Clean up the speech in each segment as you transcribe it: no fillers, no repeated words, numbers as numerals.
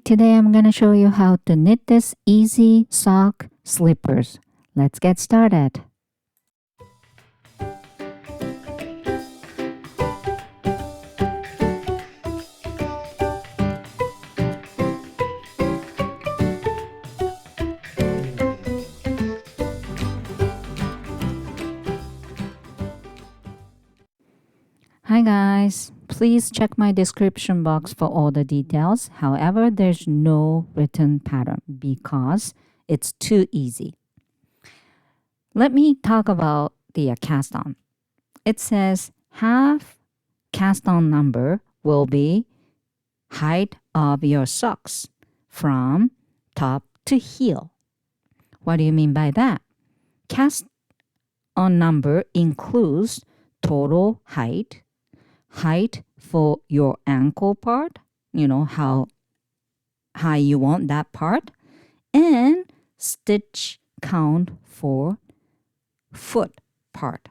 today I'm going to show you how to knit this easy sock slippers. Let's get started. Hi guys, please check my description box for all the details. However, there's no written pattern because it's too easy. Let me talk about the cast on. It says half cast on number will be height of your socks from top to heel. What do you mean by that? Cast on number includes total height for your ankle part, how high you want that part, and stitch count for foot part.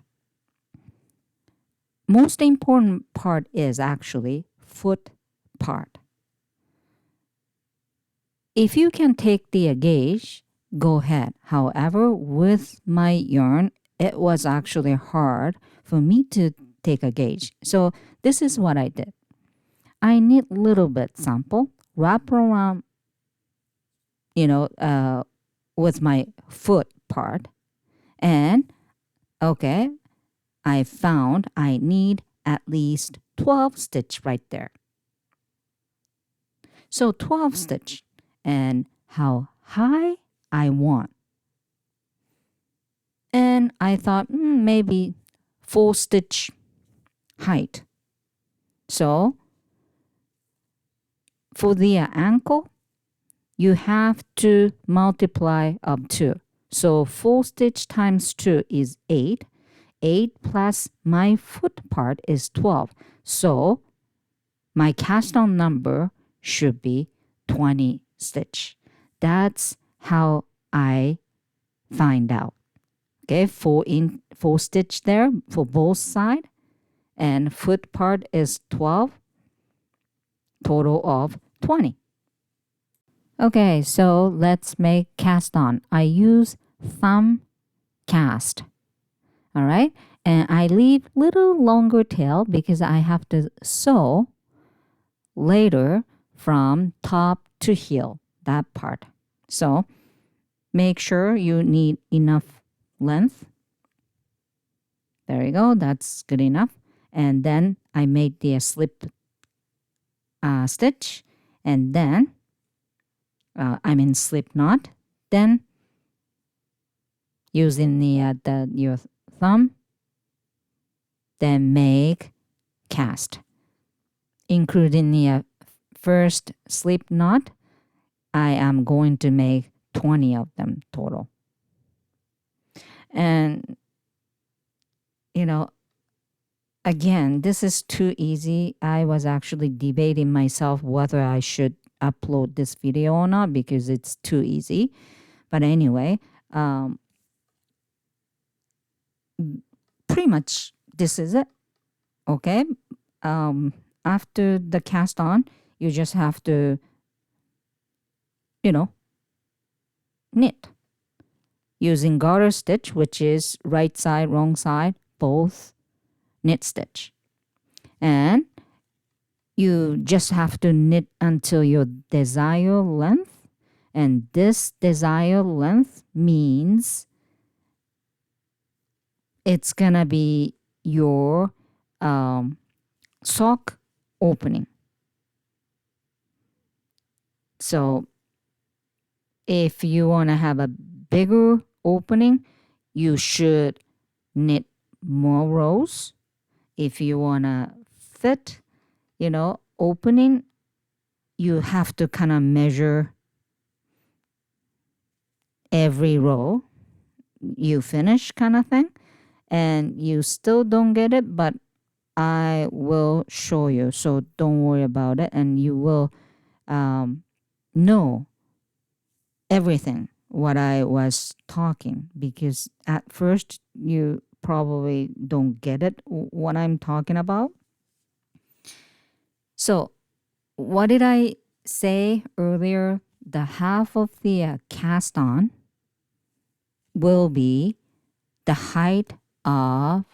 Most important part is actually foot part. If you can take the gauge, go ahead. However, with my yarn, it was actually hard for me to take a gauge. So this is what I did. I knit little bit sample, wrap around, with my foot part. And, okay, I found I need at least 12 stitch right there. So 12 stitch and how high I want. And I thought maybe 4 stitch height. So for the ankle, you have to multiply up 2. So 4 stitch times 2 is 8. 8 plus my foot part is 12. So my cast on number should be 20 stitch. That's how I find out. Okay, 4 stitch there for both side, and foot part is 12, total of 20. Okay, so let's make cast on. I use thumb cast. All right, and I leave little longer tail because I have to sew later from top to heel, that part. So make sure you need enough length. There you go, that's good enough. And then I made the slip stitch, and then slip knot. Then using your thumb, then make cast, including the first slip knot. I am going to make 20 of them total. And again, this is too easy. I was actually debating myself whether I should upload this video or not because it's too easy. But anyway, pretty much this is it. Okay. After the cast on, you just have to, knit using garter stitch, which is right side, wrong side, both knit stitch. And you just have to knit until your desired length. And this desired length means it's gonna be your sock opening. So if you want to have a bigger opening, you should knit more rows. If you want to fit, opening, you have to kind of measure every row you finish kind of thing. And you still don't get it, but I will show you. So don't worry about it. And you will know everything what I was talking, because at first you probably don't get it what I'm talking about. So what did I say earlier, the half of the cast on will be the height of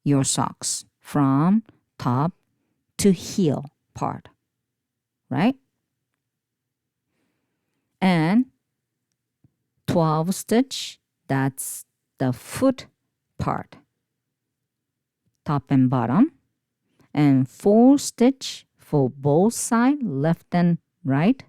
your socks from top to heel part, right? And 12 stitch, that's the foot part, top and bottom. And 4 stitch for both side, left and right.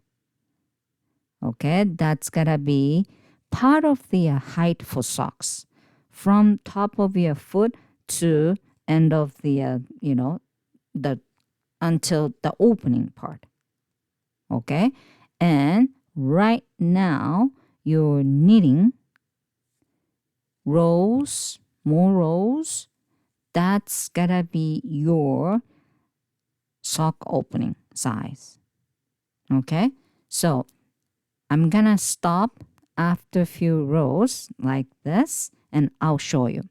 Okay, that's gonna be part of the height for socks from top of your foot to end of the the until the opening part. Okay, and right now you're knitting rows, more rows. That's gonna be your sock opening size. Okay, so I'm gonna stop after a few rows like this, and I'll show you.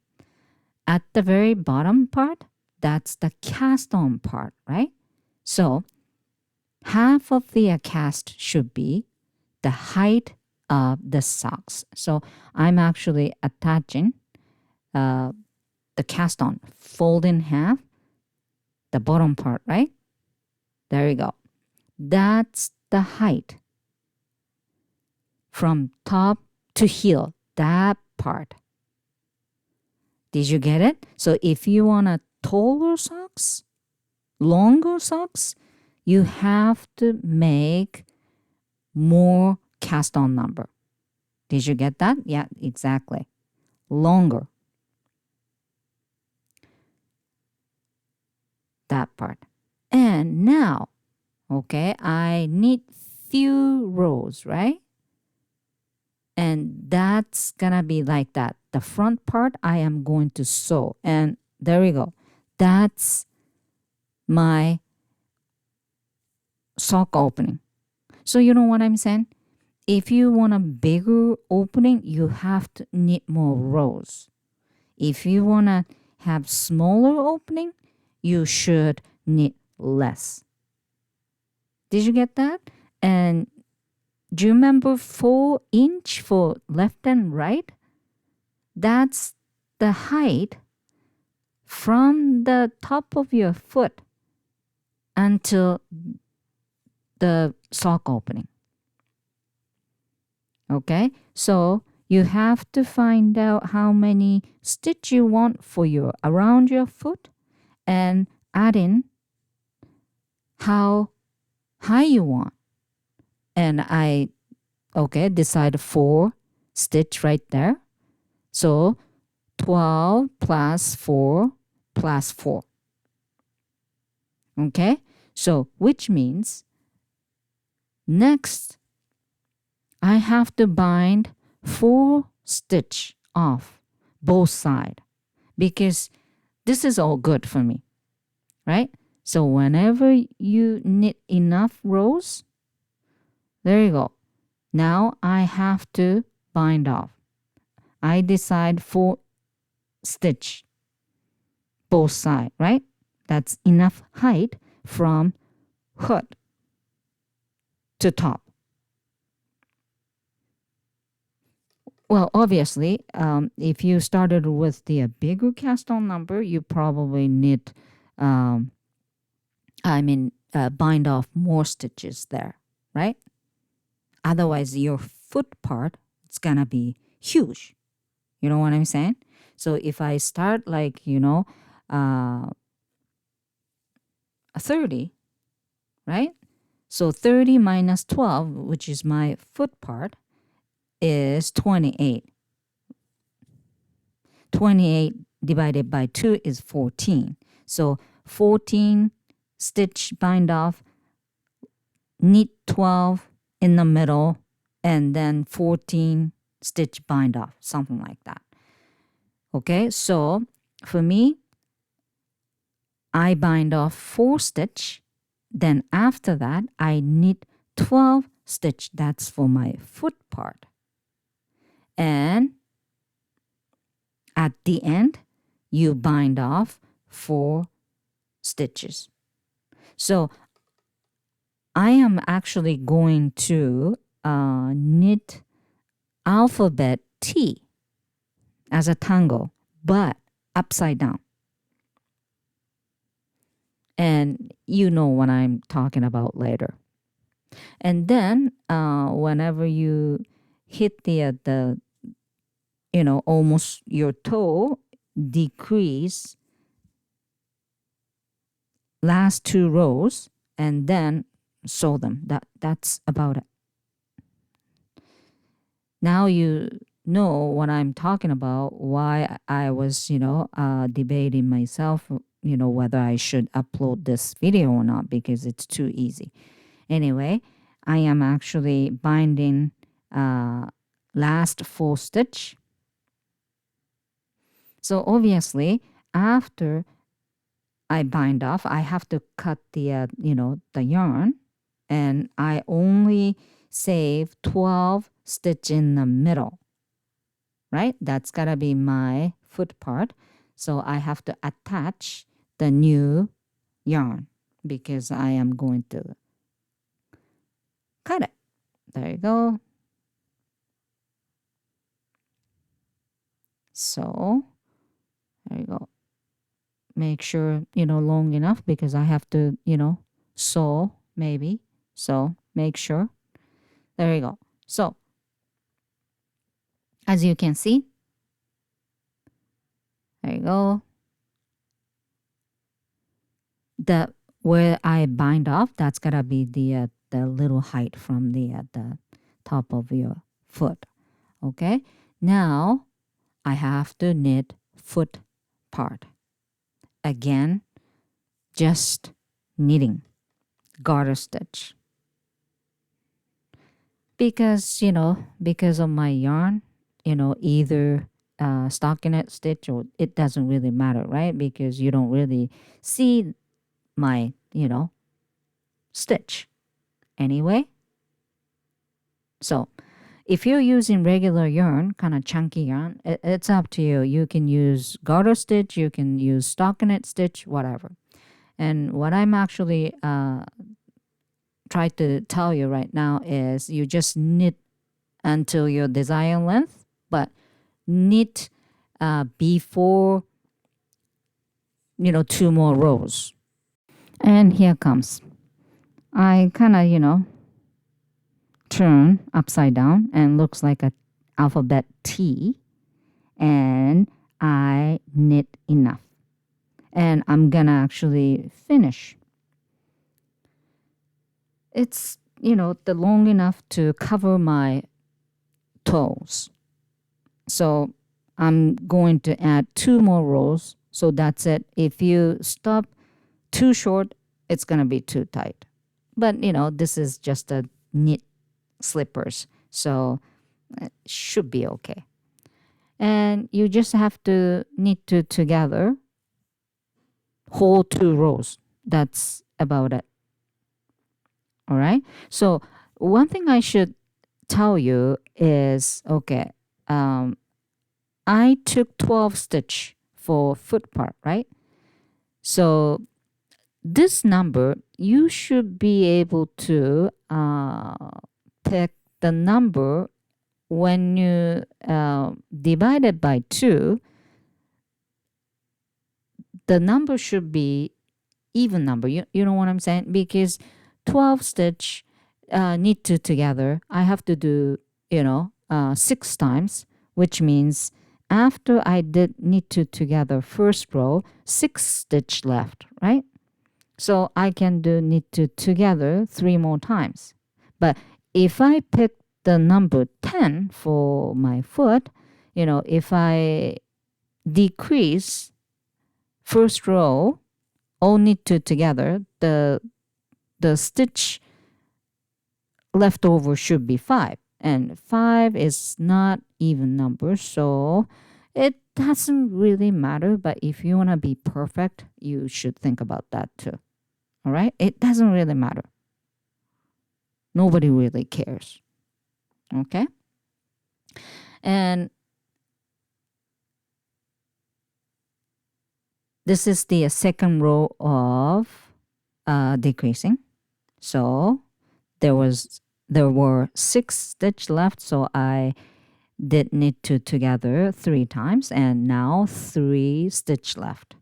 At the very bottom part, that's the cast on part, right? So half of the cast should be the height of the socks. So I'm actually attaching the cast on, fold in half, the bottom part, right? There you go. That's the height from top to heel, that part. Did you get it? So if you want a taller socks, longer socks, you have to make more cast on number. Did you get that? Yeah, exactly. Longer. That part. And now, okay, I need few rows, right? And that's gonna be like that. The front part I am going to sew. And there we go. That's my sock opening. So you know what I'm saying? If you want a bigger opening, you have to knit more rows. If you want to have smaller opening, you should knit less. Did you get that? And do you remember 4" for left and right? That's the height from the top of your foot until the sock opening. Okay, so you have to find out how many stitch you want for your around your foot and add in how high you want. And I decide 4 stitch right there. So 12 plus 4 plus 4. Okay, so which means next I have to bind 4 stitch off both side because this is all good for me, right? So whenever you knit enough rows, there you go. Now I have to bind off. I decide 4 stitch both side, right? That's enough height from hood to top. Well, obviously, if you started with the bigger cast on number, you probably need, bind off more stitches there, right? Otherwise, your foot part, it's gonna be huge. You know what I'm saying? So if I start like, 30, right? So 30 minus 12, which is my foot part, is 28. 28 divided by 2 is 14. So 14 stitch bind off, knit 12 in the middle, and then 14 stitch bind off, something like that. Okay, so for me, I bind off 4 stitch. Then after that, I knit 12 stitch. That's for my foot part. And at the end, you bind off 4 stitches. So I am actually going to knit alphabet T as a tango, but upside down. And you know what I'm talking about later. And then whenever you hit the almost your toe, decrease last two rows and then sew them. That's about it. Now you know what I'm talking about, why I was, debating myself, whether I should upload this video or not because it's too easy. Anyway, I am actually binding last full stitch. So obviously, after I bind off, I have to cut the yarn, and I only save 12 stitch in the middle, right? That's gotta be my foot part. So I have to attach the new yarn because I am going to cut it. There you go. So there you go. Make sure, long enough because I have to, sew maybe. So make sure. There you go. So as you can see, there you go. The where I bind off, that's gotta be the little height from the top of your foot. Okay. Now I have to knit foot part. Again, just knitting, garter stitch. Because, because of my yarn, either stockinette stitch or it doesn't really matter, right? Because you don't really see my, stitch anyway. So if you're using regular yarn, kind of chunky yarn, it's up to you. You can use garter stitch, you can use stockinette stitch, whatever. And what I'm actually trying to tell you right now is you just knit until your desired length, but knit before, two more rows. And here comes. I kind of, turn upside down and looks like a alphabet T, and I knit enough. And I'm gonna actually finish. It's, the long enough to cover my toes. So I'm going to add two more rows. So that's it. If you stop too short, it's going to be too tight. But, this is just a knit slippers. So it should be okay. And you just have to knit two together, whole two rows. That's about it. All right. So one thing I should tell you is, okay, I took 12 stitch for foot part, right? So this number, you should be able to pick the number when you divide it by 2. The number should be even number. You know what I'm saying? Because 12 stitch knit two together, I have to do, 6 times, which means after I did knit two together first row, 6 stitch left, right? So I can do knit two together 3 more times. But if I pick the number 10 for my foot, if I decrease first row, all knit two together, the stitch left over should be 5. And 5 is not even number, so it doesn't really matter. But if you want to be perfect, you should think about that too. All right? It doesn't really matter. Nobody really cares. Okay? And this is the second row of decreasing. So there were 6 stitch left, so I did knit 2 together 3 times, and now 3 stitch left.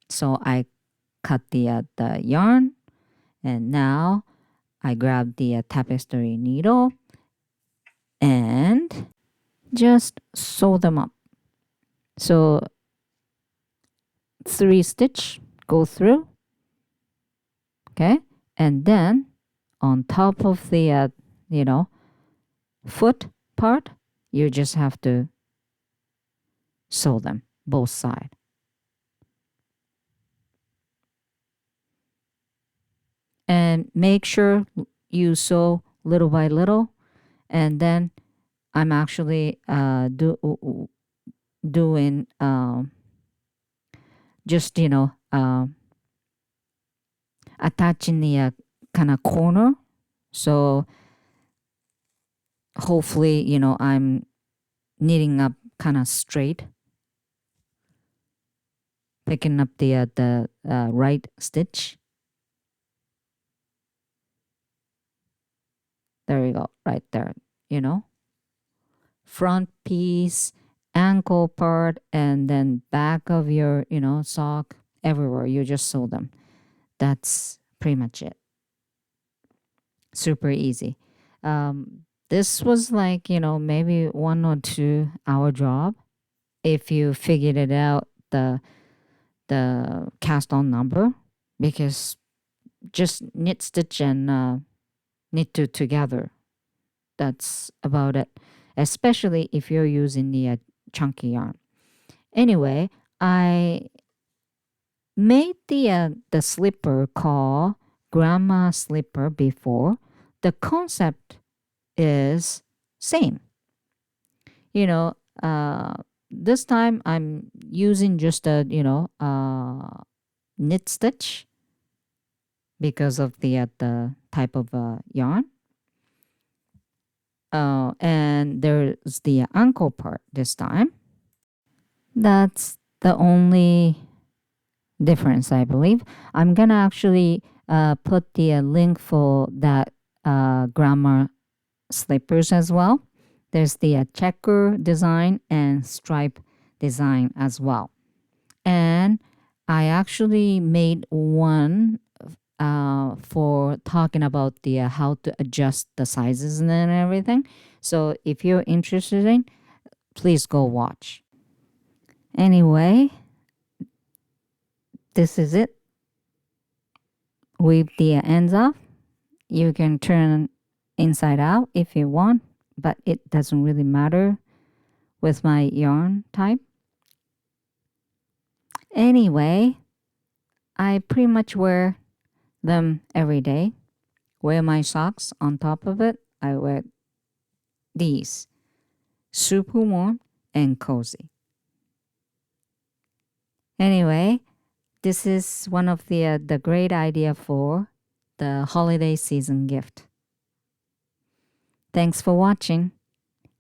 So I cut the yarn, and now I grab the tapestry needle and just sew them up. So 3 stitch go through, okay, and then on top of the foot part, you just have to sew them both sides. And make sure you sew little by little, and then I'm actually doing just attaching the kind of corner, so hopefully I'm knitting up kind of straight, picking up the right stitch. There you go, right there, front piece, ankle part, and then back of your sock, everywhere you just sew them. That's pretty much it. Super easy. This was like maybe 1 or 2 hour job if you figured it out, the cast on number, because just knit, stitch, and knit 2 together. That's about it, especially if you're using the chunky yarn. Anyway, I made the slipper called grandma slipper before. The concept is same. This time I'm using just a knit stitch because of the type of yarn. And there's the ankle part this time. That's the only difference, I believe. I'm gonna actually put the link for that grandma slippers as well. There's the checker design and stripe design as well. And I actually made one for talking about the how to adjust the sizes and everything. So if you're interested in, please go watch. Anyway, this is it. Weave the ends off. You can turn inside out if you want, but it doesn't really matter with my yarn type. Anyway, I pretty much wear them every day. Wear my socks on top of it. I wear these. Super warm and cozy. Anyway, this is one of the great idea for the holiday season gift. Thanks for watching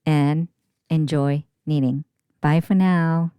and enjoy knitting. Bye for now.